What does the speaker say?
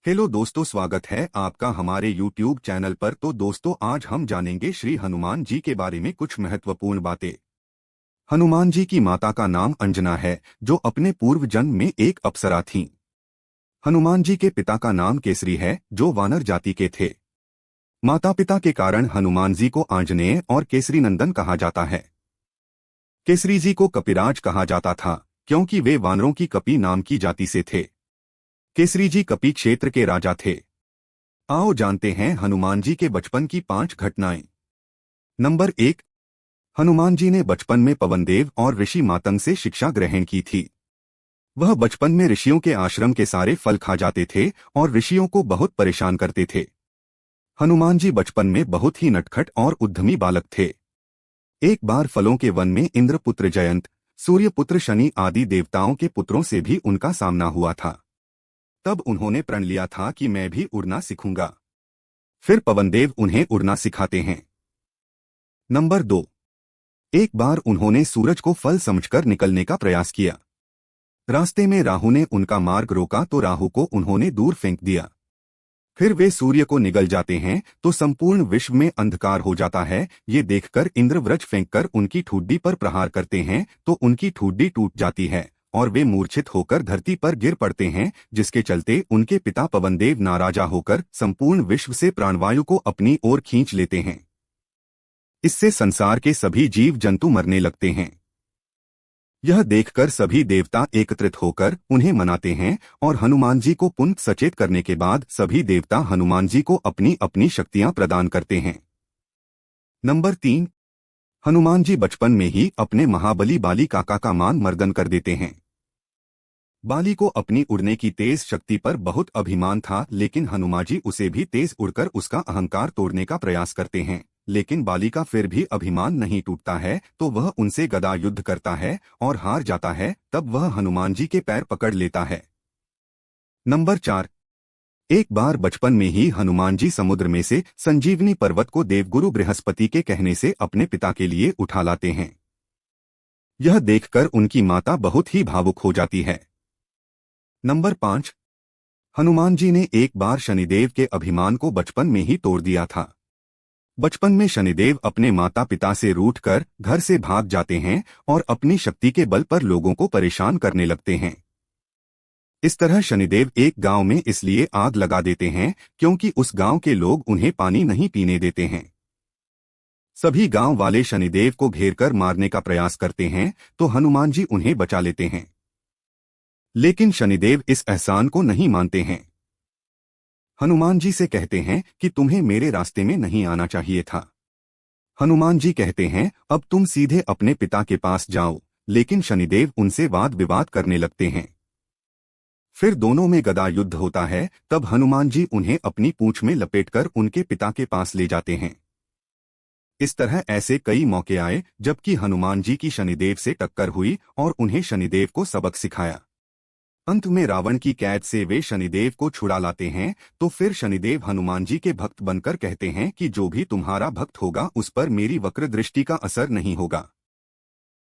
Hello दोस्तों, स्वागत है आपका हमारे YouTube चैनल पर। तो दोस्तों, आज हम जानेंगे श्री हनुमान जी के बारे में कुछ महत्वपूर्ण बातें। हनुमान जी की माता का नाम अंजना है, जो अपने पूर्व जन्म में एक अप्सरा थीं। हनुमान जी के पिता का नाम केसरी है, जो वानर जाति के थे। माता पिता के कारण हनुमान जी को आंजनेय और केसरी नंदन कहा जाता है। केसरी जी को कपिराज कहा जाता था, क्योंकि वे वानरों की कपि नाम की जाति से थे। केसरी जी कपि क्षेत्र के राजा थे। आओ जानते हैं हनुमान जी के बचपन की 5 घटनाएं। नंबर 1। हनुमान जी ने बचपन में पवनदेव और ऋषि मातंग से शिक्षा ग्रहण की थी। वह बचपन में ऋषियों के आश्रम के सारे फल खा जाते थे और ऋषियों को बहुत परेशान करते थे। हनुमान जी बचपन में बहुत ही नटखट और उद्यमी बालक थे। एक बार फलों के वन में इंद्रपुत्र जयंत, सूर्यपुत्र शनि आदि देवताओं के पुत्रों से भी उनका सामना हुआ था। तब उन्होंने प्रण लिया था कि मैं भी उड़ना सीखूंगा। फिर पवनदेव उन्हें उड़ना सिखाते हैं। नंबर 2। एक बार उन्होंने सूरज को फल समझकर निकलने का प्रयास किया। रास्ते में राहु ने उनका मार्ग रोका तो राहु को उन्होंने दूर फेंक दिया। फिर वे सूर्य को निगल जाते हैं तो संपूर्ण विश्व में अंधकार हो जाता है। ये देखकर इंद्र वज्र फेंककर उनकी ठुड्डी पर प्रहार करते हैं तो उनकी ठुड्डी टूट जाती है और वे मूर्छित होकर धरती पर गिर पड़ते हैं, जिसके चलते उनके पिता पवनदेव नाराजा होकर संपूर्ण विश्व से प्राणवायु को अपनी ओर खींच लेते हैं। इससे संसार के सभी जीव जंतु मरने लगते हैं। यह देखकर सभी देवता एकत्रित होकर उन्हें मनाते हैं और हनुमान जी को पुनः सचेत करने के बाद सभी देवता हनुमान जी को अपनी अपनी शक्तियां प्रदान करते हैं। नंबर 3। हनुमान जी बचपन में ही अपने महाबली बाली काका का मान मर्दन कर देते हैं। बाली को अपनी उड़ने की तेज शक्ति पर बहुत अभिमान था, लेकिन हनुमान जी उसे भी तेज उड़कर उसका अहंकार तोड़ने का प्रयास करते हैं। लेकिन बाली का फिर भी अभिमान नहीं टूटता है तो वह उनसे गदा युद्ध करता है और हार जाता है। तब वह हनुमान जी के पैर पकड़ लेता है। नंबर 4। एक बार बचपन में ही हनुमान जी समुद्र में से संजीवनी पर्वत को देवगुरु बृहस्पति के कहने से अपने पिता के लिए उठा लाते हैं। यह देखकर उनकी माता बहुत ही भावुक हो जाती है। नंबर 5। हनुमान जी ने एक बार शनिदेव के अभिमान को बचपन में ही तोड़ दिया था। बचपन में शनिदेव अपने माता पिता से रूठकर घर से भाग जाते हैं और अपनी शक्ति के बल पर लोगों को परेशान करने लगते हैं। इस तरह शनिदेव एक गांव में इसलिए आग लगा देते हैं क्योंकि उस गांव के लोग उन्हें पानी नहीं पीने देते हैं। सभी गांव वाले शनिदेव को घेरकर मारने का प्रयास करते हैं तो हनुमान जी उन्हें बचा लेते हैं। लेकिन शनिदेव इस एहसान को नहीं मानते हैं। हनुमान जी से कहते हैं कि तुम्हें मेरे रास्ते में नहीं आना चाहिए था। हनुमान जी कहते हैं अब तुम सीधे अपने पिता के पास जाओ, लेकिन शनिदेव उनसे वाद विवाद करने लगते हैं। फिर दोनों में गदा युद्ध होता है। तब हनुमान जी उन्हें अपनी पूंछ में लपेटकर उनके पिता के पास ले जाते हैं। इस तरह ऐसे कई मौके आए जबकि हनुमान जी की शनिदेव से टक्कर हुई और उन्हें शनिदेव को सबक सिखाया। अंत में रावण की कैद से वे शनिदेव को छुड़ा लाते हैं। तो फिर शनिदेव हनुमान जी के भक्त बनकर कहते हैं कि जो भी तुम्हारा भक्त होगा उस पर मेरी वक्र दृष्टि का असर नहीं होगा।